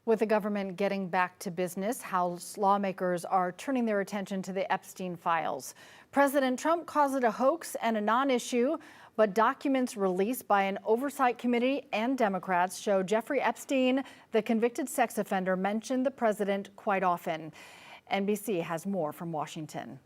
With the government getting back to business, House lawmakers are turning their attention to the Epstein files. President Trump calls it a hoax and a non-issue, but documents released by an oversight committee and Democrats show Jeffrey Epstein, the convicted sex offender, mentioned the president quite often. NBC has more from Washington.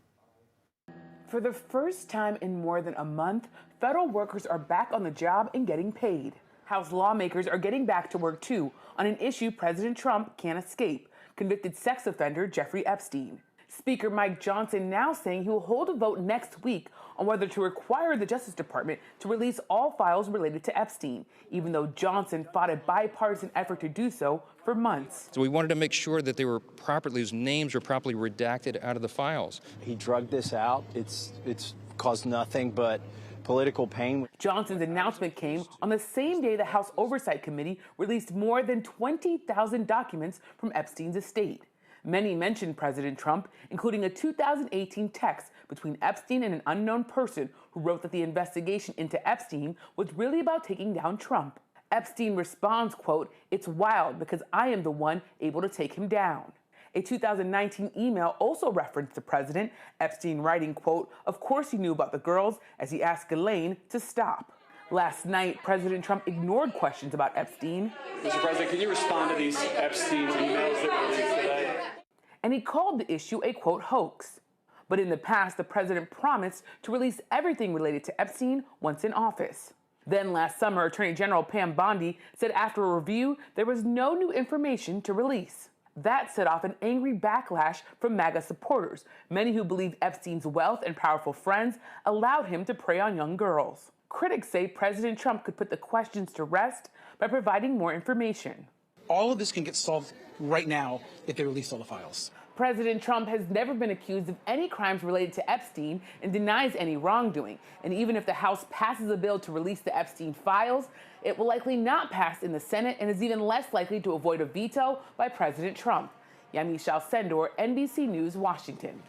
For the first time in more than a month, federal workers are back on the job and getting paid. House lawmakers are getting back to work, too, on an issue President Trump can't escape: convicted sex offender Jeffrey Epstein. Speaker Mike Johnson now saying he will hold a vote next week on whether to require the Justice Department to release all files related to Epstein, even though Johnson fought a bipartisan effort to do so for months. So we wanted to make sure that those names were properly redacted out of the files. He drugged this out. It's caused nothing but political pain. Johnson's announcement came on the same day the House Oversight Committee released more than 20,000 documents from Epstein's estate. Many mentioned President Trump, including a 2018 text between Epstein and an unknown person who wrote that the investigation into Epstein was really about taking down Trump. Epstein responds, quote, "It's wild because I am the one able to take him down." A 2019 email also referenced the president, Epstein writing, quote, "Of course you knew about the girls," as he asked Ghislaine to stop. Last night, President Trump ignored questions about Epstein. Mr. President, can you respond to these Epstein emails that were released today? And he called the issue a, quote, hoax. But in the past, the president promised to release everything related to Epstein once in office. Then last summer, Attorney General Pam Bondi said after a review, there was no new information to release. That set off an angry backlash from MAGA supporters, many who believe Epstein's wealth and powerful friends allowed him to prey on young girls. Critics say President Trump could put the questions to rest by providing more information. All of this can get solved right now if they release all the files. President Trump has never been accused of any crimes related to Epstein and denies any wrongdoing. And even if the House passes a bill to release the Epstein files, it will likely not pass in the Senate and is even less likely to avoid a veto by President Trump. Yamiche Alcindor, NBC News, Washington.